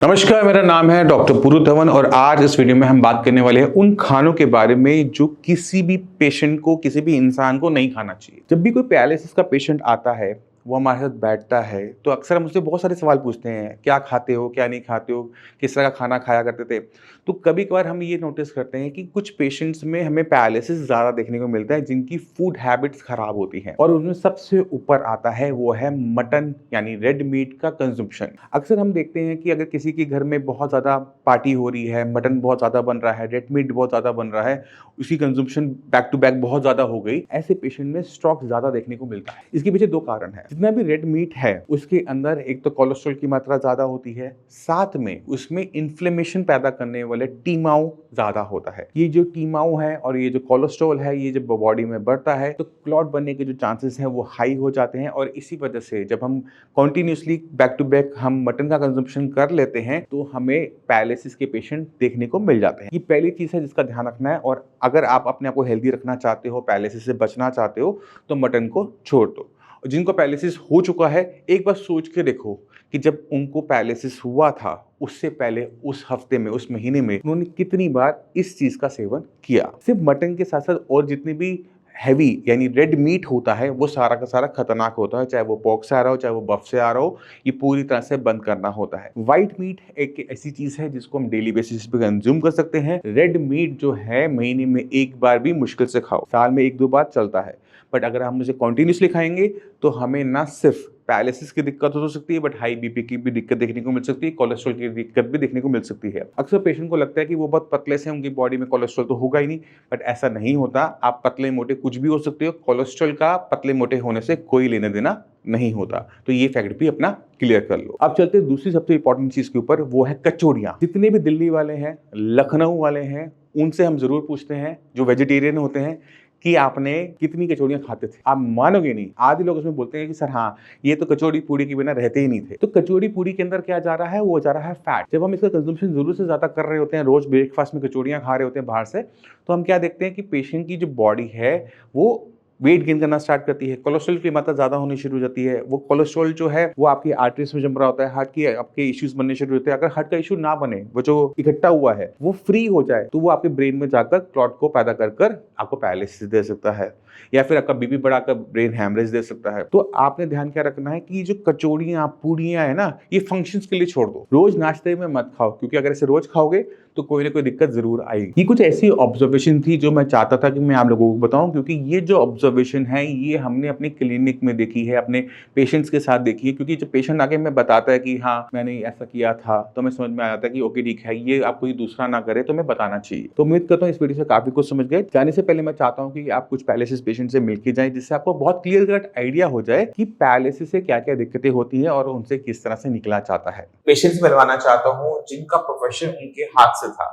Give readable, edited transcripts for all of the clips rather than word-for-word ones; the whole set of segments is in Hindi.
नमस्कार, मेरा नाम है डॉक्टर पुरु धवन और आज इस वीडियो में हम बात करने वाले हैं उन खानों के बारे में जो किसी भी पेशेंट को, किसी भी इंसान को नहीं खाना चाहिए। जब भी कोई पैरालिसिस का पेशेंट आता है, वो हमारे साथ बैठता है, तो अक्सर हम उससे बहुत सारे सवाल पूछते हैं, क्या खाते हो, क्या नहीं खाते हो, किस तरह का खाना खाया करते थे। तो कभी-कभार हम ये नोटिस करते हैं कि कुछ पेशेंट्स में हमें पैरालिसिस ज़्यादा देखने को मिलता है, जिनकी फूड हैबिट्स खराब होती हैं और उनमें सबसे ऊपर आता है वो है मटन यानी रेड मीट का कंज़म्पशन। अक्सर हम देखते हैं कि अगर किसी के घर में बहुत ज़्यादा पार्टी हो रही है, मटन बहुत ज़्यादा बन रहा है, रेड मीट बहुत ज़्यादा बन रहा है, उसकी कंज़म्पशन बैक टू बैक बहुत ज़्यादा हो गई, ऐसे पेशेंट में स्ट्रोक ज़्यादा देखने को मिलता है। इसके पीछे 2 कारण हैं। जितना भी रेड मीट है, उसके अंदर एक तो कोलेस्ट्रॉल की मात्रा ज़्यादा होती है, साथ में उसमें इन्फ्लेमेशन पैदा करने वाले टीमाऊ ज़्यादा होता है। ये जो टीमाऊ है और ये जो कोलेस्ट्रॉल है, ये जब बॉडी में बढ़ता है तो क्लॉट बनने के जो चांसेस हैं वो हाई हो जाते हैं और इसी वजह से जब हम कंटिन्यूअसली बैक टू बैक हम मटन का कंजम्पशन कर लेते हैं तो हमें पैरालिसिस के पेशेंट देखने को मिल जाते हैं। ये पहली चीज़ है जिसका ध्यान रखना है और अगर आप अपने आप को हेल्दी रखना चाहते हो, पैरालिसिस से बचना चाहते हो तो मटन को छोड़ दो। जिनको पैरालिसिस हो चुका है, एक बार सोच के देखो कि जब उनको पैरालिसिस हुआ था, उससे पहले उस हफ्ते में, उस महीने में उन्होंने कितनी बार इस चीज़ का सेवन किया। सिर्फ मटन के साथ-साथ और जितने भी हैवी यानी रेड मीट होता है, वो सारा का सारा खतरनाक होता है, चाहे वो पोर्क से आ रहा हो, चाहे वो बफ से आ रहा हो, ये पूरी तरह से बंद करना होता है। व्हाइट मीट एक ऐसी चीज़ है जिसको हम डेली बेसिस पे कंज्यूम कर सकते हैं। रेड मीट जो है महीने में 1 बार भी मुश्किल से खाओ, साल में 1-2 बार चलता है। बट अगर हम उसे कंटिन्यूअसली खाएंगे तो हमें ना सिर्फ पैरालिसिस की दिक्कत हो सकती है बट हाई बीपी की भी दिक्कत देखने को मिल सकती है, कोलेस्ट्रॉल की दिक्कत भी देखने को मिल सकती है। अक्सर पेशेंट को लगता है कि वो बहुत पतले से, उनकी बॉडी में कोलेस्ट्रॉल तो होगा ही नहीं, बट ऐसा नहीं होता। आप पतले मोटे कुछ भी हो सकते हो, कोलेस्ट्रॉल का पतले मोटे होने से कोई लेना देना नहीं होता। तो ये फैक्ट भी अपना क्लियर कर लो। अब चलते दूसरी सबसे इंपॉर्टेंट चीज के ऊपर, वो है कचौड़ियाँ। जितने भी दिल्ली वाले हैं, लखनऊ वाले हैं, उनसे हम जरूर पूछते हैं, जो वेजिटेरियन होते हैं, कि आपने कितनी कचौड़ियाँ खाते थे। आप मानोगे नहीं, आधे लोग उसमें बोलते हैं कि सर हाँ, ये तो कचौड़ी पूड़ी के बिना रहते ही नहीं थे। तो कचौड़ी पूड़ी के अंदर क्या जा रहा है, वो जा रहा है फैट। जब हम इसका कंजम्पशन जरूर से ज्यादा कर रहे होते हैं, रोज ब्रेकफास्ट में कचौड़ियाँ खा रहे होते हैं बाहर से, तो हम क्या देखते हैं कि पेशेंट की जो बॉडी है वो वेट गेन करना स्टार्ट करती है, कोलेस्ट्रॉल की मात्रा ज्यादा होनी शुरू हो जाती है। वो कोलेस्ट्रॉल जो है वो आपकी आर्टरीज में जम रहा होता है, हार्ट की आपके इश्यूज बनने शुरू होते हैं। अगर हार्ट का इशू ना बने, वो जो इकट्ठा हुआ है वो फ्री हो जाए, तो वो आपके ब्रेन में जाकर क्लॉट को पैदा कर आपको पैरालिसिस दे सकता है या फिर आपका बीपी बढ़ाकर ब्रेन हैमरेज दे सकता है। तो आपने ध्यान क्या रखना है कि ये जो कचौड़ियाँ पूड़ियाँ है ना, ये फंक्शंस के लिए छोड़ दो, रोज नाश्ते में मत खाओ, क्योंकि अगर इसे रोज खाओगे तो कोई ना कोई दिक्कत जरूर आएगी। ये कुछ ऐसी ऑब्जर्वेशन थी जो मैं चाहता था कि मैं आप लोगों को बताऊं, क्योंकि ये जो ऑब्जर्वेशन है ये हमने अपने क्लिनिक में देखी है, अपने पेशेंट्स के साथ देखी है। क्योंकि जब पेशेंट आके मैं बताता है कि हाँ मैंने ऐसा किया था, तो मैं समझ में आ जाता है कि ओके ठीक है, ये आप कोई दूसरा ना करे तो मैं बताना चाहिए। तो उम्मीद करता हूँ इस वीडियो से काफी कुछ समझ गए। जाने से पहले मैं चाहता हूँ कि आप कुछ पैरालिसिस पेशेंट से मिलके जाएं, जिससे आपको बहुत क्लियर कट आइडिया हो जाए कि पैरालिसिस से क्या क्या दिक्कतें होती है और उनसे किस तरह से निकला जाता है। पेशेंट्स मिलवाना चाहता हूँ जिनका प्रोफेशन उनके हाथ से था,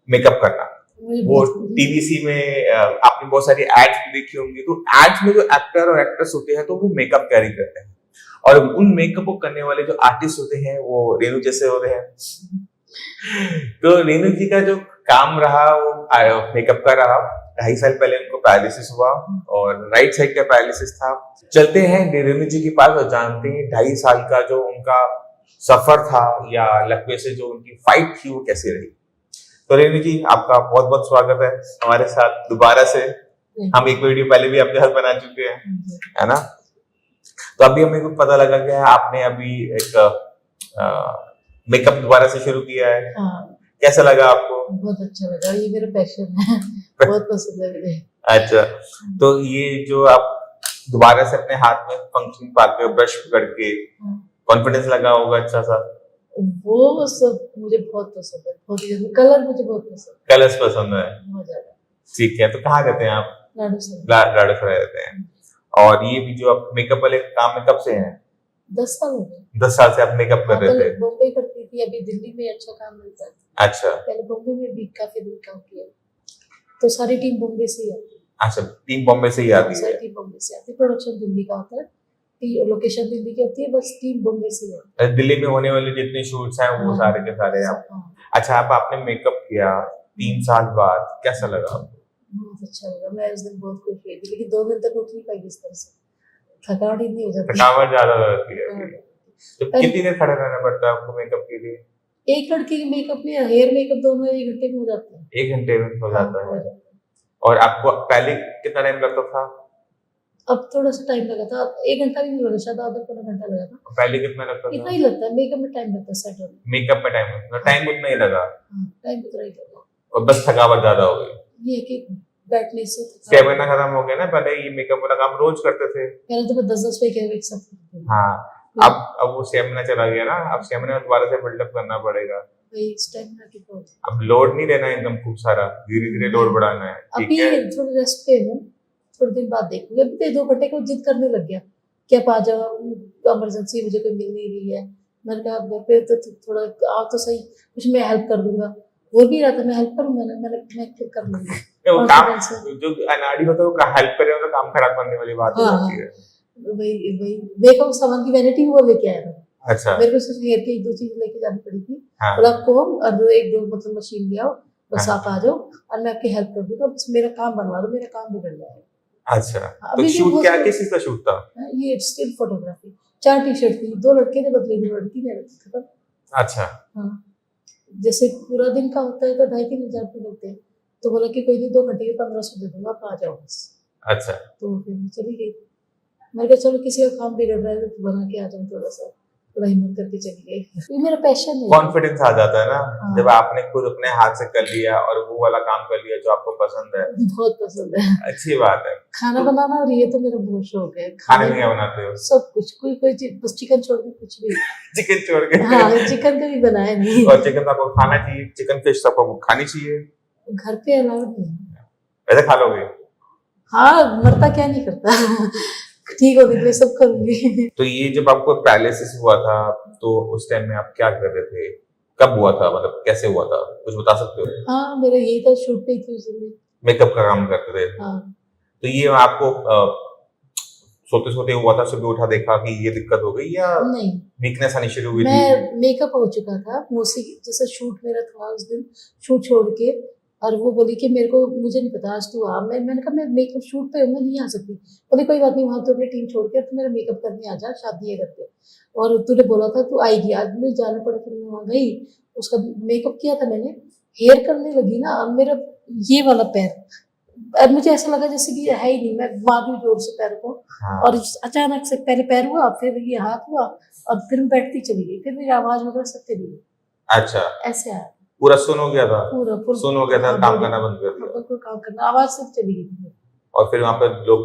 मेकअप करना। वो टीवीसी में आपने बहुत सारी एड्स भी देखी होंगी, तो एड्स में जो एक्टर और एक्ट्रेस होते हैं तो वो मेकअप कैरी करते हैं और उन मेकअप को करने वाले जो आर्टिस्ट होते हैं वो रेनू जैसे होते हैं। तो रेनू जी का जो काम रहा वो मेकअप का रहा। 2.5 साल पहले उनको पैरालिसिस हुआ और राइट साइड का पैरालिसिस था। चलते हैं रेनू जी के पास और जानते हैं 2.5 साल का जो उनका सफर था या लकवे से जो उनकी फाइट थी वो कैसे रही। तो रेनू जी, आपका बहुत बहुत स्वागत है हमारे साथ दोबारा से। हम एक वीडियो पहले भी आपके साथ बना चुके हैं, है ना। तो अभी हमें को पता लगा कि आपने अभी एक मेकअप दोबारा से शुरू किया है। हाँ, कैसा लगा आपको? बहुत अच्छा लगा, ये मेरा पैशन है। बहुत पसंद है मुझे। अच्छा, तो ये जो आप दोबारा से अपने हाथ में फंक्शन पाके ब्रश पकड़ के कॉन्फिडेंस लगा होगा अच्छा सा। वो सब मुझे बहुत पसंद है, बहुत ही कलर मुझे बहुत पसंद है, कलर्स पसंद है, बहुत ज्यादा। ठीक है। तो कहाँ रहते हैं आप? लाडू से लाडो सराय रहते हैं। और ये भी जो आप मेकअप वाले काम में कब से हैं? 10 साल हो गए। 10 साल से आप मेकअप कर रहे थे? बॉम्बे करती थी, अभी दिल्ली में अच्छा काम मिलता है। अच्छा, पहले बॉम्बे में भी काफी दिन काम किया, तो सारी टीम बॉम्बे से ही आती है। अच्छा, टीम बॉम्बे से ही आती है। सारी टीम बॉम्बे से आती है, प्रोडक्शन दिल्ली का होता है, लोकेशन दिल्ली की होती है, बस टीम बॉम्बे से ही आती है। दिल्ली में होने वाले जितने शूट्स हैं वो सारे के सारे आप। अच्छा, अब आपने मेकअप किया 3 साल बाद, कैसा लगा आपको? बहुत अच्छा लगा, मैं उस दिन बहुत खुश हुई थी, लेकिन 2 दिन तक उठ नहीं पाई बिस्तर से, थकावट इतनी हो जाती है। थकावट ज्यादा हो जाती है। तो कितनी देर खड़े रहना पड़ता है आपको मेकअप के लिए? एक लड़के के मेकअप में हेयर मेकअप दोनों 1 घंटे में हो जाते हैं। 1 घंटे में हो जाता हाँ, हो है। जाता है। और आपको पहले कितना टाइम लगता था? अब थोड़ा सा टाइम लगा था, 1 घंटा भी नहीं लगा, शायद आधा पौना घंटा लगा था। पहले कितना लगता इतना था? ही लगता है, मेकअप में टाइम लगता है सेट होने में। मेकअप में टाइम उतना ही लगा हाँ, टाइम उतना ही लगा। और बस थकावट ज्यादा हो गई। ये है कि बैठने से स्टेमिना खत्म हो गया ना, पहले ये मेकअप वाला काम रोज करते थे। पहले तो मैं 10-10 मेकअप एक साथ करती थी। हाँ, अब वो स्टेमिना चला गया ना, अब स्टेमिना दोबारा से बिल्डअप करना पड़ेगा। वही स्टेमिना की प्रॉब्लम। अब लोड नहीं लेना है एकदम खूब सारा, धीरे धीरे लोड बढ़ाना है, ठीक अभी है? थोड़ा रेस्ट पे हूँ, थोड़े दिन बाद देखूंगी। अभी तो 2 घंटे को जिद करने लग गया कि आप आ जाओ, इमरजेंसी मुझे कोई मिल नहीं रही है। मैंने कहा आप घर पे तो थोड़ा आओ तो सही, कुछ मैं हेल्प कर दूंगा। बोल भी रहा था मैं हेल्प करूंगा ना, मैं खुद कर लूंगी। वो काम Confidence है। जो अनाड़ी होता है वो हेल्प करे तो काम खराब करने वाली बात हो हाँ, जाती है। वही वही मेकअप सामान की वैनिटी वो लेके आया था। अच्छा। मेरे को सिर्फ हेयर की 1-2 चीज लेके जानी पड़ी थी। हाँ, बोला कोम और 1-2 मतलब मशीन ले आओ, बस हाँ। आप आ जाओ और मैं आपकी हेल्प कर दूंगा, बस मेरा काम बनवा दो, मेरा काम बिगड़ जाएगा। अच्छा, तो अभी भी शूट बहुत क्या लोग- किस चीज का शूट था? ये स्टिल फोटोग्राफी। 4 टी-शर्ट थी, 2 लड़के ने बदले, 2 लड़की ने खत्म। अच्छा, हाँ, जैसे पूरा दिन का होता है तो 2,500-3 हज़ार रुपये मिलते हैं। तो बोला कि कोई नहीं, 2 घंटे के 1500 दे दूंगा, आप आ जाओ बस। अच्छा। तो फिर मैं चली गई। मैंने कहा चलो किसी का काम बिगड़ रहा है तो बना के आ जाऊँ, थोड़ा हिम्मत करके चली गई। ये मेरा पैशन है। कॉन्फिडेंस आ जाता है ना, हाँ। जब आपने खुद अपने हाथ से कर लिया और वो वाला काम कर लिया जो आपको पसंद है। बहुत पसंद है अच्छी बात है। खाना बनाना, और ये तो मेरा बहुत शौक है। खाने में क्या बनाते हो? सब कुछ, कोई चीज, बस चिकन छोड़ के कुछ भी। चिकन छोड़ के? हाँ, चिकन कभी बनाया नहीं। और चिकन तो आपको खाना चाहिए, चिकन फिश तो आपको खानी चाहिए। घर पे अलाउड नहीं है। ऐसे खा लोगे? हाँ, मरता क्या नहीं करता। ठीक होने के लिए सब करूंगी। तो ये जब आपको पैरालिसिस हुआ था तो उस टाइम में आप क्या कर रहे थे? कब हुआ था, मतलब कैसे हुआ था, कुछ बता सकते हो? हाँ, मेरा यही था, शूट पे ही थी उस दिन। मेकअप का काम करते थे? हाँ, तो ये आपको सोते सोते हुआ था, सुबह उठा देखा कि ये दिक्कत हो गई या नहीं, वीकनेस आनी शुरू हुई थी? मैं मेकअप हो चुका था मोसी, जैसे शूट मेरा था उस दिन, शूट छोड़ के। और वो बोली कि मेरे को, मुझे नहीं पता, आज तू आ। मैंने कहा मैं मेकअप शूट पे हूँ, मैं नहीं आ सकती। बोली कोई बात नहीं, वहाँ तो अपनी टीम छोड़ के तू मेरा मेकअप करने आ जा, शादी है घर पे, और तूने बोला था तू आएगी, आज मुझे जाना पड़ा। फिर मैं वहाँ गई, उसका मेकअप किया था मैंने, हेयर करने लगी ना, अब मेरा ये वाला पैर, अब मुझे ऐसा लगा जैसे कि है ही नहीं। मैं मार रही जोर से पैर को, हाँ। और अचानक से पहले पैर हुआ, फिर ये हाथ हुआ, और फिर मैं बैठती चली गई, फिर मेरी आवाज वगैरह सब चली गई। अच्छा, ऐसे आया पूरा सुन हो गया था? पूरा फुल सुन हो गया था, हाँ, काम बॉडी- करना बंद कर दिया। बिल्कुल काम करना, आवाज सब चली गई थी। और फिर वहां पे लोग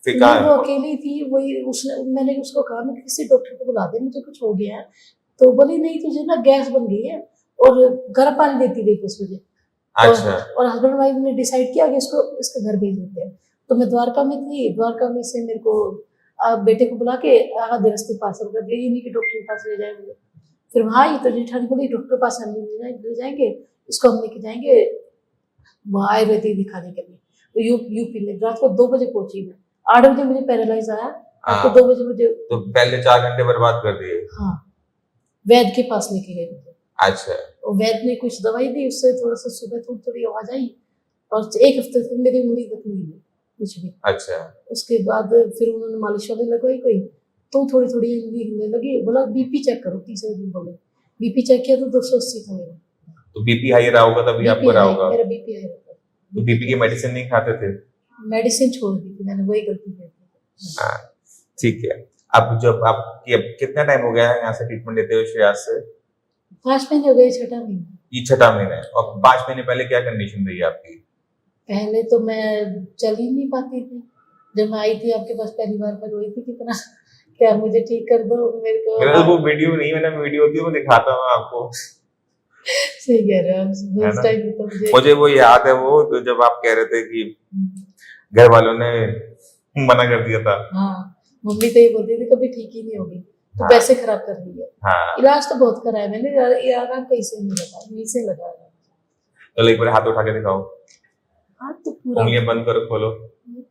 फिर नहीं, कहा? वो अकेली थी, वही उसने, मैंने उसको कहा मैं किसी डॉक्टर को बुला दे, मुझे कुछ हो गया है। तो बोली नहीं, तुझे ना गैस बन गई है, और गर्म पानी देती रही बस मुझे। अच्छा। और हस्बैंड वाइफ ने डिसाइड किया कि इसको इसके घर भेज देते हैं। तो मैं द्वारका में थी, द्वारका में से मेरे को बेटे को बुला के आधे रास्ते पार्सल कर दिया, ये नहीं कि डॉक्टर के पास ले जाए मुझे। फिर वहाँ आई तो जेठानी बोली डॉक्टर के पास हम नहीं ले जाएंगे, इसको हम लेके जाएंगे वहाँ आयुर्वेदिक दिखाने के लिए। तो यूपी में रात को 2 बजे पहुंची मैं, 8 बजे मुझे पैरालाइज आया, रात को 2 बजे मुझे। तो पहले 4 घंटे बर्बाद कर दिए? हाँ, वैद्य के पास लेके गए मुझे। अच्छा। और वैद्य ने कुछ दवाई दी, उससे थोड़ा सा सुबह थोड़ी आवाज आई, और 1 हफ्ते तक मेरी उंगली तक नहीं हुई कुछ भी। अच्छा। उसके बाद फिर उन्होंने मालिश वाली लगवाई कोई, तो थोड़ी थोड़ी उंगली हिलने लगी। बोला बीपी चेक करो, तीसरे दिन बोले बीपी चेक किया तो 280 था मेरा। तो बीपी हाई रहा होगा तभी आपको रहा होगा? मेरा बीपी हाई रहता। तो बीपी की मेडिसिन नहीं खाते थे? मेडिसिन छोड़ दी थी मैंने, वही गलती की थी। हाँ, ठीक है। अब जब आपकी, अब कितना टाइम हो गया है यहाँ से ट्रीटमेंट लेते हुए श्रेयास से? 5 महीने हो गए, 6ठा महीना। ये 6ठा महीना है। और 5 महीने पहले क्या कंडीशन रही आपकी? पहले तो मैं चल ही नहीं पाती थी। जब मैं आई थी आपके पास पहली बार, मैं रोई थी कितना, क्या मुझे ठीक कर दो, मेरे को। मेरा वो वीडियो नहीं, मैंने वीडियो होती है वो दिखाता हूँ आपको। सही कह रहे हो आप, उस टाइम पे तो मुझे वो याद है, वो तो जब आप कह रहे थे कि घर वालों ने मना कर दिया था। हाँ, मम्मी तो ये बोलती थी कभी ठीक ही नहीं होगी, तो हाँ। पैसे खराब कर दिए। हाँ। इलाज तो बहुत कराया मैंने, आराम कहीं से नहीं लगा, यहीं से लगा। चलो एक बार हाथ उठा के दिखाओ। हाथ तो पूरा, उंगलियां बंद करो, खोलो।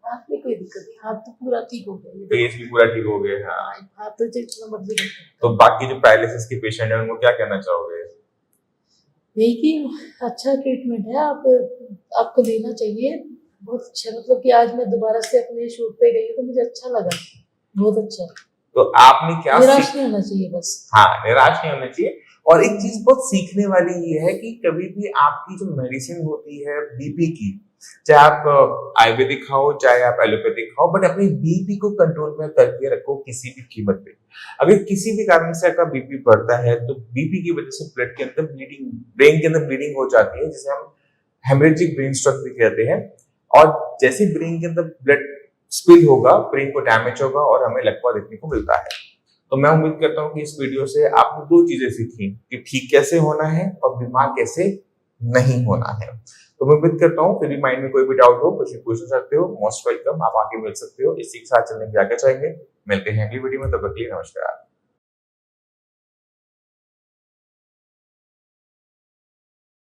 हाथ में कोई दिक्कत नहीं, हाथ तो पूरा ठीक हो गया। फेस भी पूरा ठीक हो गया। हाँ। हाथ तो जितना मर्जी कर सकते तो बाकी जो पैरालिसिस के पेशेंट है उनको क्या कहना चाहोगे? यही कि अच्छा ट्रीटमेंट है, आपको लेना चाहिए, बहुत अच्छा। मतलब कि आज मैं दोबारा से अपने शूट पे गई तो मुझे अच्छा लगा, बहुत अच्छा। तो आपने क्या निराश नहीं होना चाहिए बस। हाँ, निराश नहीं होना चाहिए। और एक चीज बहुत सीखने वाली ये है कि कभी भी आपकी जो मेडिसिन होती है बीपी की, चाहे आप आयुर्वेदिक खाओ चाहे आप एलोपैथिक खाओ, बट अपनी बीपी को कंट्रोल में करके रखो किसी भी कीमत पे। अगर किसी भी कारण से आपका बीपी बढ़ता है तो बीपी की वजह से ब्लड के अंदर ब्लीडिंग, ब्रेन के अंदर ब्लीडिंग हो जाती है, जिसे हम हेमरेजिक ब्रेन स्ट्रोक भी कहते हैं। और जैसे ब्रेन के अंदर ब्लड स्पिल होगा, ब्रेन को डैमेज होगा और हमें लकवा देखने को मिलता है। तो मैं उम्मीद करता हूँ कि इस वीडियो से आपने 2 चीजें सीखी कि ठीक कैसे होना है और बीमार कैसे नहीं होना है। तो मैं उम्मीद करता हूँ, फिर भी माइंड में कोई भी डाउट हो कुछ भी पूछ सकते हो, मोस्ट वेलकम, आप आके मिल सकते हो। इसी के साथ चलने के आगे चाहेंगे, मिलते हैं अगली वीडियो में, तब तक के लिए नमस्कार।